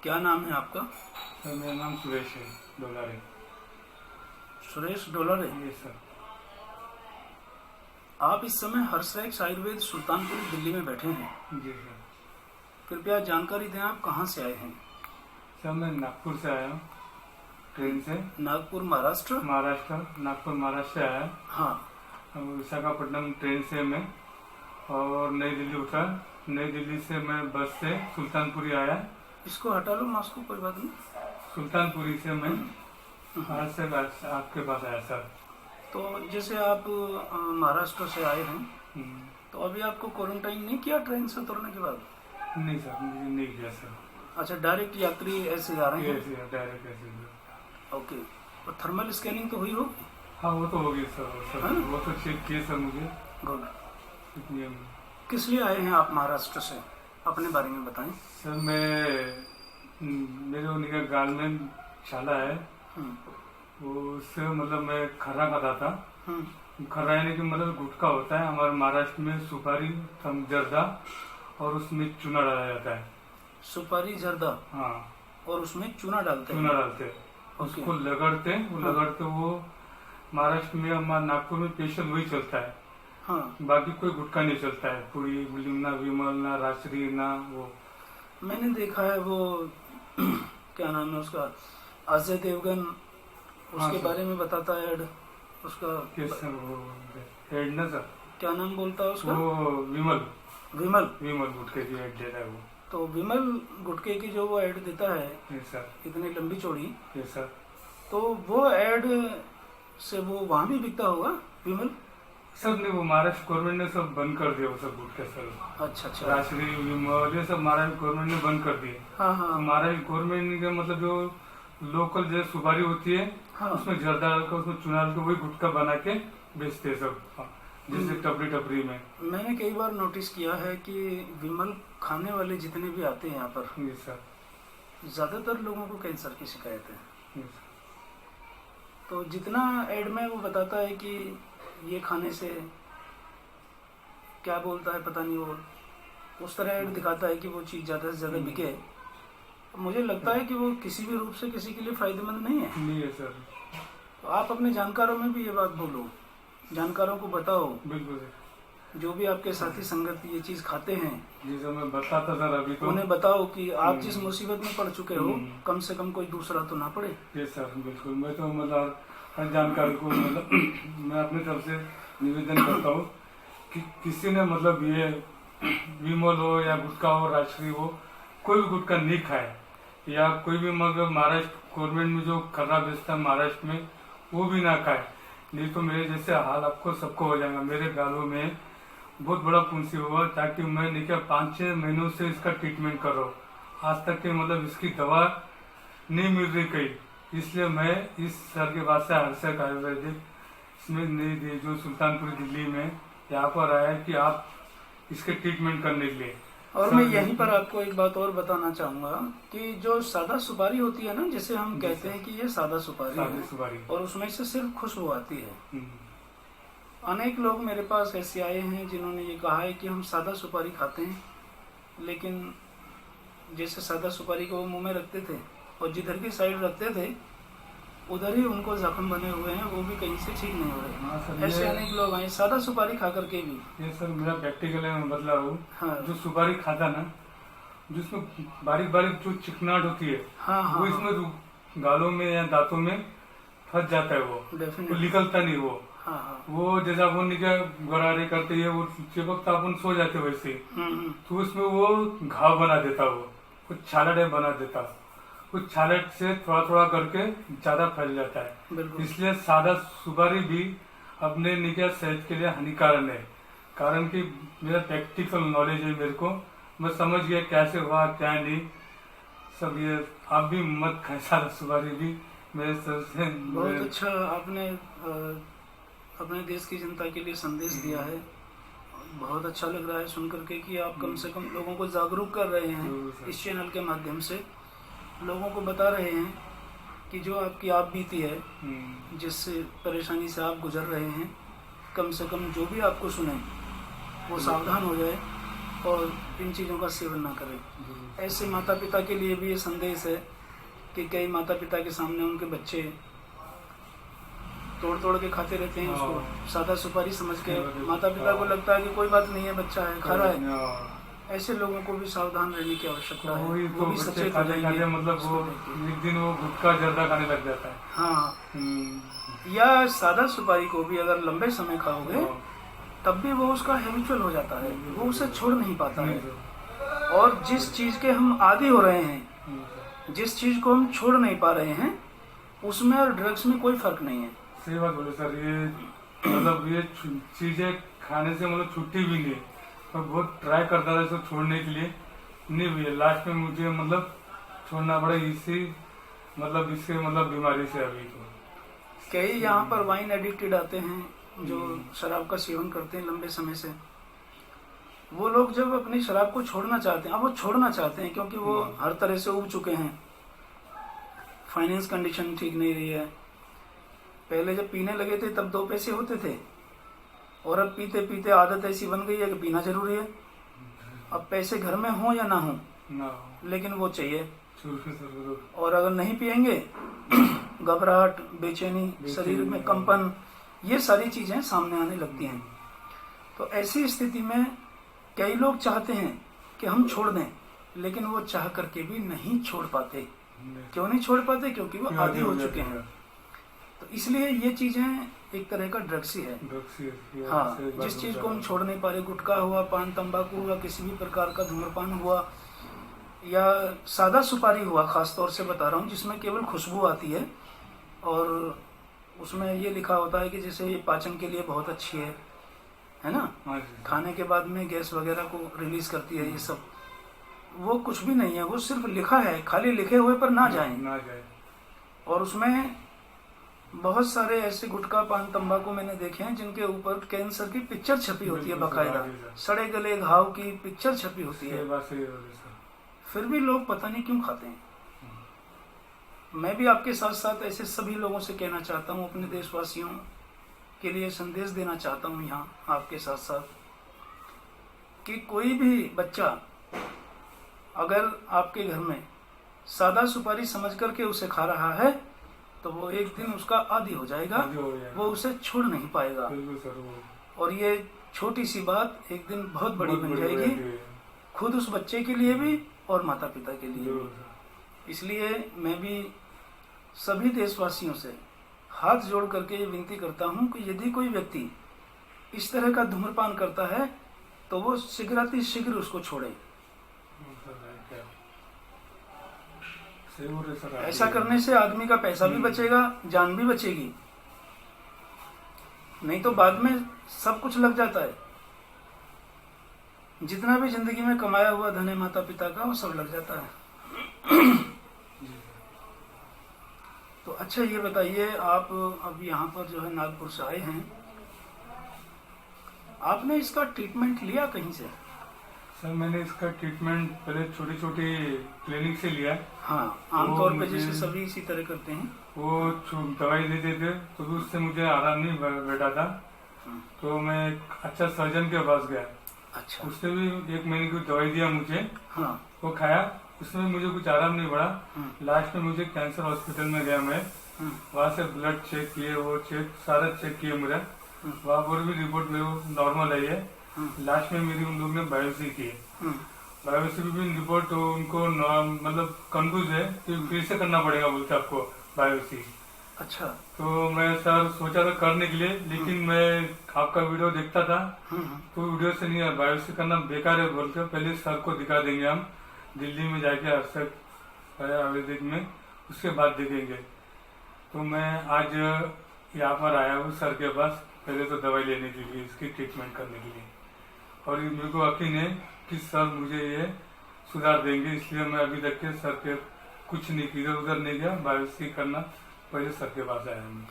क्या नाम है आपका? सर मेरा नाम सुरेश है, डोलारे। सुरेश डोलारे। ये सर। आप इस समय हर्षरेक्स आयुर्वेद सुल्तानपुर दिल्ली में बैठे हैं। जी सर। कृपया जानकारी दें, आप कहाँ से आए हैं? सर मैं नागपुर से आया हूँ, ट्रेन से। नागपुर महाराष्ट्र? महाराष्ट्र, नागपुर महाराष्ट्र से आया। हाँ। विशाखापट्टनम ट्रेन से मैं और नई दिल्ली उतरा। नई दिल्ली से मैं बस से सुल्तानपुरी आया। इसको हटा लो मास्क को, कोई बात नहीं। सुल्तानपुरी से मैं आज से आपके पास आया सर। तो जैसे आप महाराष्ट्र से आए हैं, तो अभी आपको क्वारंटाइन नहीं किया ट्रेन से उतरने के बाद? नहीं सर, मुझे नहीं किया सर। अच्छा, डायरेक्ट यात्री ऐसे जा रहे हैं? ऐसे डायरेक्ट ऐसे। ओके। और थर्मल स्कैनिंग तो हुई होगी? हाँ वो तो हो गई सर। वो तो चेक किए सर मुझे। गुड। इतनी किस लिए आए हैं आप महाराष्ट्र से? अपने बारे में बताएं। सर मेरे उनका गाल में छाला है, वो उससे मतलब मैं खर्रा खाता था। खर्रा यानी कि मतलब गुटखा होता है हमारे महाराष्ट्र में, सुपारी जर्दा और उसमें चूना डाला जाता है। सुपारी जर्दा? हाँ। और उसमें चूना डालते हैं? चूना डालते हैं, उसको लगड़ते वो महाराष्ट्र में, हमारे नागपुर में स्पेशल वही चलता है। हाँ। बाकी कोई गुटखा नहीं चलता है, पूरी ना विमल ना राजश्री ना वो। मैंने देखा है वो क्या नाम है उसका, अजय देवगन, उसके बारे में बताता है एड उसका। कैसे वो एड ना सर, क्या नाम बोलता है उसका? वो विमल गुटखे की एड देता है वो। तो विमल गुटखे की जो वो एड देता है, सर इतनी लंबी चौड़ी, सर, तो वो एड से वो वहाँ भी बिकता होगा विमल? सब ने वो महाराष्ट्र गवर्नमेंट ने सब बंद कर दिया वो सब गुटखा सर। अच्छा। राजश्री विमल ये सब महाराष्ट्र गवर्नमेंट ने बंद कर दिए। हाँ। महाराष्ट्र गवर्नमेंट का मतलब जो लोकल जो सुपारी होती है, उसमें जर्दा डालकर उसमें चूना डालकर वही गुटखा बना के बेचते हैं सब, जैसे टपरी में। मैंने कई बार नोटिस किया है कि विमल खाने वाले जितने भी आते हैं यहाँ पर, सर, ज्यादातर लोगों को कैंसर की शिकायत है। तो जितना एड में वो बताता है कि ये खाने से क्या बोलता है पता नहीं, वो उस तरह एड दिखाता है कि वो चीज ज्यादा से ज्यादा बिके। मुझे लगता है कि वो किसी भी रूप से किसी के लिए फायदेमंद नहीं है सर। तो आप अपने जानकारों में भी ये बात बोलो, जानकारों को बताओ। बिल्कुल, जो भी आपके साथी संगत ये चीज खाते हैं, जैसे मैं बताता सर अभी तो, उन्हें बताओ कि आप जिस मुसीबत में पड़ चुके हो, कम से कम कोई दूसरा तो ना पड़े। ये सर बिल्कुल। मैं तो मतलब हर जानकारी को मतलब मैं अपनी तरफ से निवेदन करता हूँ कि किसी ने मतलब ये विमल हो या गुटखा हो, राजश्री हो, कोई भी गुटखा नहीं खाए, या कोई भी मतलब महाराष्ट्र गवर्नमेंट में जो खर्रा बेचता है महाराष्ट्र में, वो भी ना खाए। नहीं तो मेरे जैसे हाल आपको सबको हो जाएगा। मेरे गालों में बहुत बड़ा फुंसी हुआ, ताकि मैं नहीं क्या 5-6 महीनों से इसका ट्रीटमेंट कर रहा हूँ, आज तक के मतलब इसकी दवा नहीं मिल रही कहीं। इसलिए मैं इस सर के बाद से हर्षक आयुर्वेदिक इसमें नहीं दी जो सुल्तानपुर दिल्ली में यहाँ पर आया है कि आप इसके ट्रीटमेंट करने के लिए। और मैं यहीं पर आपको एक बात और बताना चाहूंगा कि जो सादा सुपारी होती है ना, जिसे हम कहते हैं कि ये सादा सुपारी है, और उसमें से सिर्फ खुशबू आती है। अनेक लोग मेरे पास ऐसे आए हैं जिन्होंने ये कहा है कि हम सादा सुपारी खाते हैं, लेकिन जैसे सादा सुपारी को वो मुंह में रखते थे और जिधर की साइड रखते थे उधर ही उनको जख्म बने हुए हैं, वो भी कहीं से ठीक नहीं हो रहे। ऐसे अनेक लोग आए सादा सुपारी खा करके भी। ये सर मेरा प्रैक्टिकल है, मैं बदला हूँ। हाँ। जो सुपारी खाता ना, जिसमें बारीक बारीक जो चिकनाहट होती है, वो इसमें गालों में या दांतों में फंस जाता है, वो निकलता नहीं। वो जैसा वो गरारे करते है, वो चिपकता अपन सो जाते वैसे, तो उसमें वो घाव बना देता, वो कुछ छाला टाइप बना देता, कुछ छालट से थोड़ा थोड़ा करके ज्यादा फैल जाता है। इसलिए सादा सुपारी भी अपने निकट सेहत के लिए हानिकारक है। कारण कि मेरा प्रैक्टिकल नॉलेज है, मेरे को मैं समझ गया कैसे हुआ क्या नहीं सब। ये आप भी मत खाए सादा सुपारी भी, मेरे सबसे। बहुत अच्छा आपने अपने देश की जनता के लिए संदेश दिया है। बहुत अच्छा लग रहा है सुन करके कि आप कम से कम लोगों को जागरूक कर रहे हैं, इस चैनल के माध्यम से लोगों को बता रहे हैं कि जो आपकी आप बीती है, जिस परेशानी से आप गुजर रहे हैं, कम से कम जो भी आपको सुने वो सावधान हो जाए और इन चीज़ों का सेवन ना करें। ऐसे माता पिता के लिए भी ये संदेश है कि कई माता पिता के सामने उनके बच्चे तोड़ तोड़ के खाते रहते हैं उसको सादा सुपारी समझ के। माता पिता को लगता है कि कोई बात नहीं है, बच्चा है, खा रहा है। ऐसे लोगों को भी सावधान रहने की आवश्यकता है। वो भी सचेत हो जाएंगे। मतलब वो एक दिन वो गुटखा जर्दा खाने लग जाता है। हाँ, या सादा सुपारी को भी अगर लंबे समय खाओगे तब भी वो उसका हैबिचुअल हो जाता है, वो उसे छोड़ नहीं पाता है। और जिस चीज के हम आदी हो रहे हैं, जिस चीज को हम छोड़ नहीं पा रहे हैं, उसमें और ड्रग्स में कोई फर्क नहीं है। सही बात बोले सर। ये मतलब ये चीजें खाने से मतलब छुट्टी भी नहीं। मैं बहुत ट्राई करता था इसको छोड़ने के लिए, नहीं हुई। लास्ट में मुझे मतलब छोड़ना पड़ा इससे मतलब बीमारी से। अभी तो कई यहाँ पर वाइन एडिक्टेड आते हैं जो शराब का सेवन करते हैं लंबे समय से। वो लोग जब अपनी शराब को छोड़ना चाहते हैं, अब वो छोड़ना चाहते हैं क्योंकि वो हर तरह से उब चुके हैं, फाइनेंस कंडीशन ठीक नहीं रही है। पहले जब पीने लगे थे तब 2 पैसे होते थे, और अब पीते पीते आदत ऐसी बन गई है कि पीना जरूरी है। अब पैसे घर में हो या ना हो, लेकिन वो चाहिए। और अगर नहीं पिएंगे घबराहट, बेचैनी, शरीर में कंपन, ये सारी चीजें सामने आने लगती हैं। तो ऐसी स्थिति में कई लोग चाहते हैं कि हम छोड़ दें, लेकिन वो चाह करके भी नहीं छोड़ पाते। क्यों नहीं छोड़ पाते? क्योंकि वो आदी हो चुके हैं। तो इसलिए ये चीजें एक तरह का ड्रग्स ही है। हाँ, जिस चीज को हम छोड़ नहीं पा रहे, गुटखा हुआ, पान तंबाकू हुआ, किसी भी प्रकार का धूम्रपान हुआ, या सादा सुपारी हुआ, खास तौर से बता रहा हूँ, जिसमें केवल खुशबू आती है और उसमें ये लिखा होता है कि जैसे ये पाचन के लिए बहुत अच्छी है ना, खाने के बाद में गैस वगैरह को रिलीज करती है। ये सब वो कुछ भी नहीं है, वो सिर्फ लिखा है, खाली लिखे हुए पर ना जाए। और उसमें बहुत सारे ऐसे गुटखा, पान तंबाकू मैंने देखे हैं जिनके ऊपर कैंसर की पिक्चर छपी होती है, बाकायदा सड़े गले घाव की पिक्चर छपी होती है। फिर भी लोग पता नहीं क्यों खाते हैं। मैं भी आपके साथ साथ ऐसे सभी लोगों से कहना चाहता हूँ, अपने देशवासियों के लिए संदेश देना चाहता हूँ यहाँ आपके साथ साथ, कि कोई भी बच्चा अगर आपके घर में सादा सुपारी समझ करके उसे खा रहा है तो वो एक दिन उसका आदी हो जाएगा, वो उसे छोड़ नहीं पाएगा। और ये छोटी सी बात एक दिन बहुत बड़ी बन जाएगी, खुद उस बच्चे के लिए भी और माता पिता के लिए भी। इसलिए मैं भी सभी देशवासियों से हाथ जोड़ करके ये विनती करता हूँ कि यदि कोई व्यक्ति इस तरह का धूम्रपान करता है तो वो शीघ्र उसको छोड़े। ऐसा करने से आदमी का पैसा भी बचेगा, जान भी बचेगी। नहीं तो बाद में सब कुछ लग जाता है, जितना भी जिंदगी में कमाया हुआ धन है माता पिता का, वो सब लग जाता है। तो अच्छा ये बताइए, आप अब यहाँ पर जो है नागपुर से आए हैं, आपने इसका ट्रीटमेंट लिया कहीं से? सर मैंने इसका ट्रीटमेंट पहले छोटी छोटी क्लिनिक से लिया। हाँ, आमतौर पे जैसे सभी इसी तरह करते हैं। वो दवाई देते थे तो उससे मुझे आराम नहीं बैठा था, तो मैं अच्छा सर्जन के पास गया। अच्छा। उसने भी 1 महीने की दवाई दिया मुझे। हाँ। वो खाया, उसमें मुझे कुछ आराम नहीं पड़ा। लास्ट में मुझे कैंसर हॉस्पिटल में गया मैं, वहाँ से ब्लड चेक किए, वो सारा चेक किए मुझे, वहाँ पर भी रिपोर्ट मेरे नॉर्मल आई है। लास्ट में मेरी उन लोग ने बायोप्सी की है, बायोप्सी भी रिपोर्ट उनको मतलब कंफ्यूज है कि फिर से करना पड़ेगा बोलते आपको बायोप्सी। अच्छा। तो मैं सर सोचा था करने के लिए, लेकिन मैं आपका वीडियो देखता था तो वीडियो से नहीं, बायोप्सी करना बेकार है बोलते, पहले सर को दिखा देंगे हम दिल्ली में जाके आयुर्वेदिक में, उसके बाद देखेंगे। तो मैं आज यहाँ पर आया हूँ सर के पास, पहले तो दवाई लेने के लिए, इसकी ट्रीटमेंट करने के लिए। और मेरे को यकीन है कि सर मुझे ये सुधार देंगे, इसलिए मैं अभी तक के सर के कुछ नहीं, इधर उधर नहीं गया, बायोप्सी करना पहले सर के पास आया हूँ।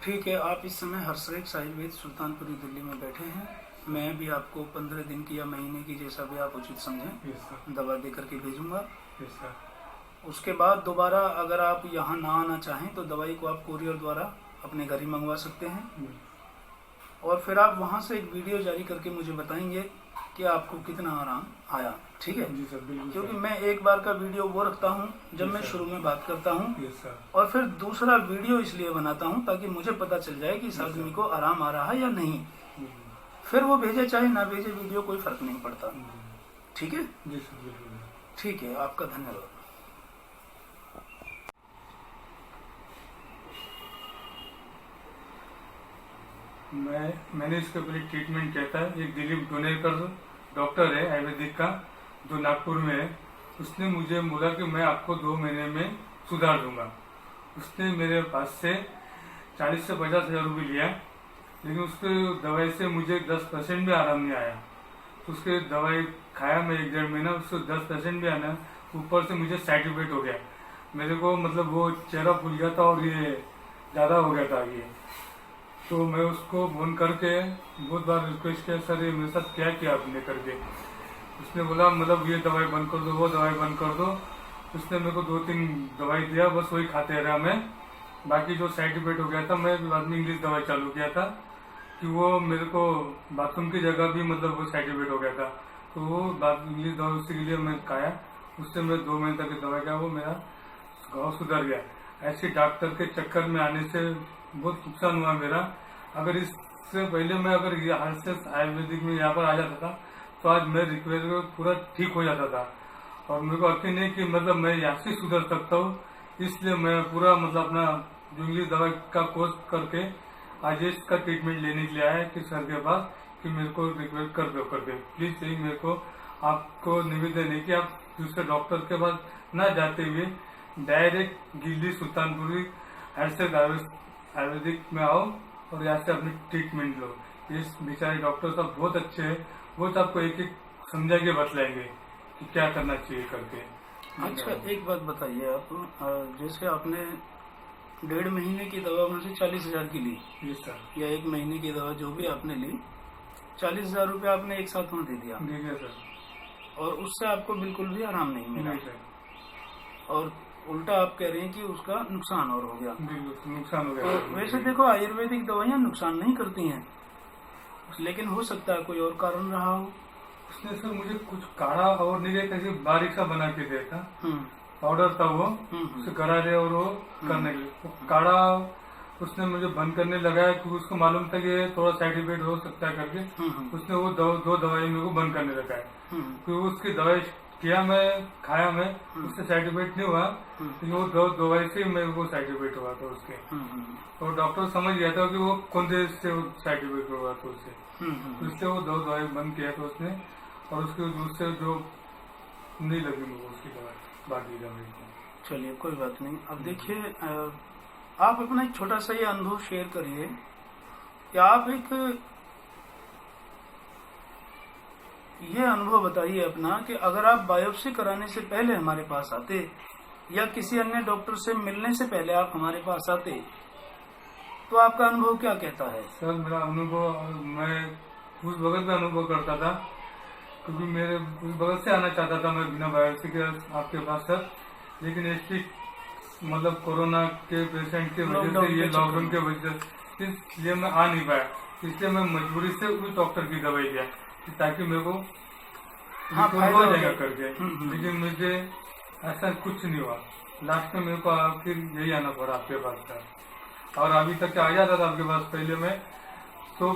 ठीक है, आप इस समय हर्षरेख आयुर्वेद सुल्तानपुरी दिल्ली में बैठे हैं। मैं भी आपको 15 दिन की या महीने की, जैसा भी आप उचित समझें, दवा दे करके भेजूंगा। उसके बाद दोबारा अगर आप यहाँ ना आना चाहें तो दवाई को आप कोरियर द्वारा अपने घर ही मंगवा सकते हैं। और फिर आप वहाँ से एक वीडियो जारी करके मुझे बताएंगे कि आपको कितना आराम आया। ठीक है, जी सर, बिल्कुल क्योंकि सर। मैं एक बार का वीडियो वो रखता हूँ जब जी मैं सर। शुरू में बात करता हूँ, यस सर। और फिर दूसरा वीडियो इसलिए बनाता हूँ ताकि मुझे पता चल जाए कि इस आदमी को आराम आ रहा है या नहीं। फिर वो भेजे चाहे ना भेजे वीडियो, कोई फर्क नहीं पड़ता। ठीक है, जी सर, बिल्कुल। ठीक है, आपका धन्यवाद। मैंने इसके पहले ट्रीटमेंट किया था। एक दिलीप डोनेकर डॉक्टर है आयुर्वेदिक का, जो नागपुर में है। उसने मुझे बोला कि मैं आपको 2 महीने में सुधार दूंगा। उसने मेरे पास से 40 से 50 हजार रुपये लिया, लेकिन उसके दवाई से मुझे 10% भी आराम नहीं आया। तो उसके दवाई खाया मैं 1-1.5 महीना, उससे 10% भी आना, ऊपर से मुझे साइड इफेक्ट हो गया। मेरे को मतलब वो चेहरा फूल गया था और ये ज़्यादा हो गया था ये। तो मैं उसको फोन करके बहुत बार रिक्वेस्ट किया, सर ये मेरे साथ क्या किया आपने करके। उसने बोला मतलब ये दवाई बंद कर दो, वो दवाई बंद कर दो। उसने मेरे को 2-3 दवाई दिया, बस वही खाते रहा मैं। बाकी जो साइड इफेक्ट हो गया था, मैं बाद में इंग्लिश दवाई चालू किया था कि वो मेरे को बाथरूम की जगह भी मतलब वो साइड इफेक्ट हो गया था। तो वो इंग्लिश दवाई उसी के लिए मैं खाया, उससे मैं 2 महीने तक की दवाई खाया, वो मेरा घाव सुधर गया। ऐसे डॉक्टर के चक्कर में आने से बहुत नुकसान हुआ मेरा। अगर इससे पहले मैं अगर यहाँ से आयुर्वेदिक में यहाँ पर आ जाता था तो आज मैं रिक्वेस्ट पूरा ठीक हो जाता था। और मेरे को यकीन है कि मतलब मैं यहाँ से सुधर सकता हूँ, इसलिए मैं पूरा मतलब अपना जो इंग्लिश दवाई का कोर्स करके आज इसका ट्रीटमेंट लेने के लिए आया कि सर के पास कि मेरे को रिक्वेस्ट कर दो करके। प्लीज यही मेरे को आपको निवेदन है कि आप दूसरे डॉक्टर के पास न जाते हुए डायरेक्ट गिल्ली सुल्तानपुरी हर्षद आयुर्वेदिक में आओ और यहाँ से अपनी ट्रीटमेंट लो। ये बेचारे डॉक्टर साहब बहुत अच्छे हैं, वो तो आपको एक एक समझा के बतलाएंगे कि क्या करना चाहिए करके। अच्छा, एक बात बताइए आप, जैसे आपने 1.5 महीने की दवा में से 40,000 की ली, जी सर, या 1 महीने की दवा जो भी आपने ली, 40,000 रुपये आपने एक साथ में दे दिया, ठीक है सर, और उससे आपको बिल्कुल भी आराम नहीं मिला, नहीं सर, और उल्टा आप कह रहे हैं कि उसका नुकसान और हो गया। बिल्कुल नुकसान हो गया। तो वैसे देखो, आयुर्वेदिक दवाइयाँ नुकसान नहीं करती हैं, लेकिन हो सकता है कोई और कारण रहा हो। उसने सर मुझे कुछ काढ़ा और नीले कैसे बारीक सा बना के दिया था, पाउडर था वो, उसे गरारे और वो करने के लिए। वो काढ़ा उसने मुझे बंद करने लगाया क्योंकि उसको मालूम था कि थोड़ा साइड इफेक्ट हो सकता है करके। उसने वो 2 दवाई मेरे को बंद करने लगा है, क्योंकि उसकी दवाई किया मैं, खाया मैं, उससे साइड इफेक्ट नहीं हुआ, लेकिन वो 2 दवाई से मेरे को साइड इफेक्ट हुआ था उसके। तो डॉक्टर समझ गया था कि वो कौन से साइड इफेक्ट हुआ था उससे, इसलिए वो 2 दवाई बंद किया था उसने, और उसके दूसरे जो नहीं लगी मुझे उसकी दवाई, बाकी दवाई को। चलिए, कोई बात नहीं। अब देखिए, आप अपना एक छोटा सा ये अनुभव शेयर करिए कि आप ये अनुभव बताइए अपना कि अगर आप बायोप्सी कराने से पहले हमारे पास आते या किसी अन्य डॉक्टर से मिलने से पहले आप हमारे पास आते तो आपका अनुभव क्या कहता है? सर मेरा अनुभव, मैं उस वक्त में अनुभव करता था क्योंकि मेरे उस वक्त से आना चाहता था मैं बिना बायोप्सी के आपके पास सर, लेकिन इसकी मतलब कोरोना के पेशेंट की वजह से, ये लॉकडाउन के वजह से, इसलिए मैं आ नहीं पाया। इसलिए मैं मजबूरी से उस डॉक्टर की दवाई लिया ताकि मेरे को हो जाएगा करके, लेकिन मुझे ऐसा कुछ नहीं हुआ। लास्ट में मेरे को फिर यही आना पड़ा आपके पास सर, और अभी तक आ जाता था आपके पास पहले मैं तो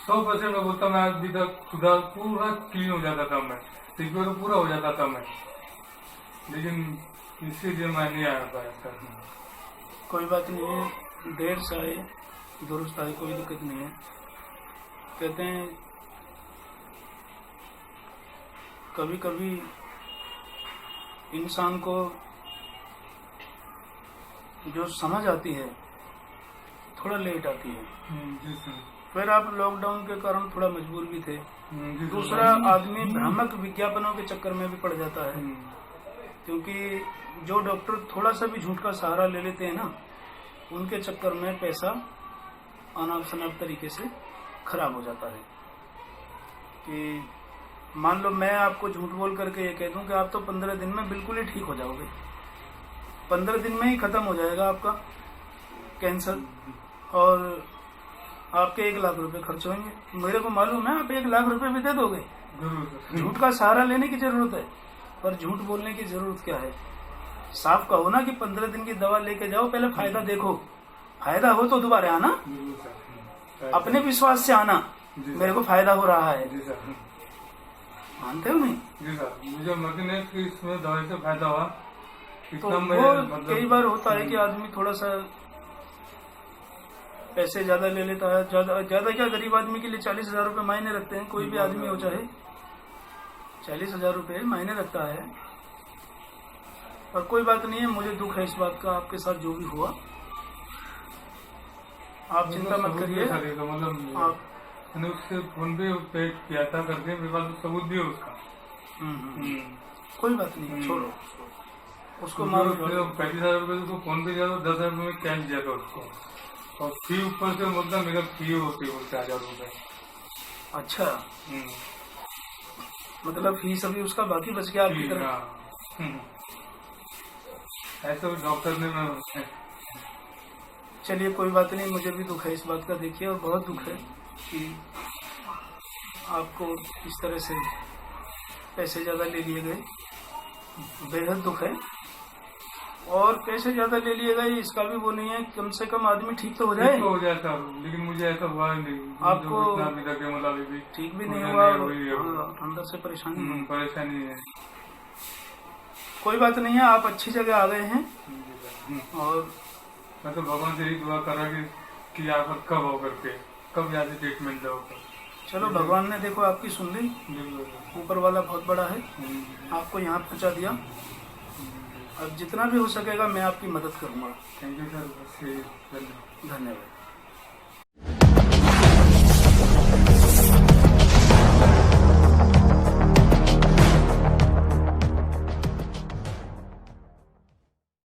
100% में बोलता, मैं अभी तक सुधार पूरा क्लीन हो जाता था, मैं रिकवर पूरा हो जाता था मैं, लेकिन इसीलिए मैं नहीं आ पाया सर। कोई बात नहीं है, देर से आए दुरुस्त आए, कोई दिक्कत नहीं है। कहते हैं कभी कभी इंसान को जो समझ आती है थोड़ा लेट आती है। जी सर। फिर आप लॉकडाउन के कारण थोड़ा मजबूर भी थे, दूसरा आदमी भ्रामक विज्ञापनों के चक्कर में भी पड़ जाता है, क्योंकि जो डॉक्टर थोड़ा सा भी झूठ का सहारा ले लेते हैं ना, उनके चक्कर में पैसा अनाप शनाप तरीके से खराब हो जाता है। कि मान लो मैं आपको झूठ बोल करके ये कह दूं कि आप तो 15 दिन में बिल्कुल ही ठीक हो जाओगे, 15 दिन में ही खत्म हो जाएगा आपका कैंसर, और आपके 1 लाख रुपए खर्च होंगे। मेरे को मालूम है आप 1 लाख रुपए भी दे दोगे, जरूर सर। झूठ का सहारा लेने की जरूरत है, पर झूठ बोलने की जरूरत क्या है। साफ कहो ना कि 15 दिन की दवा लेके जाओ, पहले फायदा देखो, फायदा हो तो दोबारा आना, जरूर सर। अपने विश्वास से आना, जी मेरे को फायदा हो रहा है। जी सर। मानते हो नहीं? जी सर, मुझे मर्जी नहीं कि इसमें दवाई से फायदा हुआ। तो इतना वो मैं कई बार होता है कि आदमी थोड़ा सा पैसे ज्यादा ले लेता है। ज्यादा क्या, गरीब आदमी के लिए 40,000 रुपये मायने रखते हैं। कोई भी आदमी हो चाहे 40,000 रुपये मायने रखता है। पर कोई बात नहीं है, मुझे दुख है इस बात का, आपके साथ जो भी हुआ। आप चिंता मत करिए। मतलब आप मैंने उससे फोन पे किया था करके, मेरे पास सबूत भी है उसका। कोई बात नहीं, छोड़ो उसको, मारो। 35,000 रुपये उसको फोन पे दिया, तो 10,000 रुपये में कैश दिया था उसको, और फी ऊपर से मतलब मेरा फी होती है 4,000 रुपये। अच्छा, मतलब फीस अभी उसका बाकी बच गया आपकी तरफ। ऐसा डॉक्टर ने मैं। चलिए कोई बात नहीं, मुझे भी दुख है इस बात का, देखिए, और बहुत दुख है कि आपको इस तरह से पैसे ज्यादा ले लिए गए। बेहद दुख है। और पैसे ज्यादा ले लिए गए इसका भी वो नहीं है, कम से कम आदमी ठीक तो हो जाए। हो जाता, लेकिन मुझे ऐसा हुआ नहीं। आपको मतलब ठीक भी नहीं हुआ, अंदर से परेशानी है। कोई बात नहीं है, आप अच्छी जगह आ गए हैं। और मैं तो भगवान से यही दुआ करा कि यहाँ पर कब हो करके, कब यहाँ से ट्रीटमेंट लो। चलो, भगवान ने देखो आपकी सुन ली, ऊपर वाला बहुत बड़ा है, आपको यहाँ पहुँचा दिया। अब जितना भी हो सकेगा मैं आपकी मदद करूँगा। थैंक यू सर, धन्यवाद।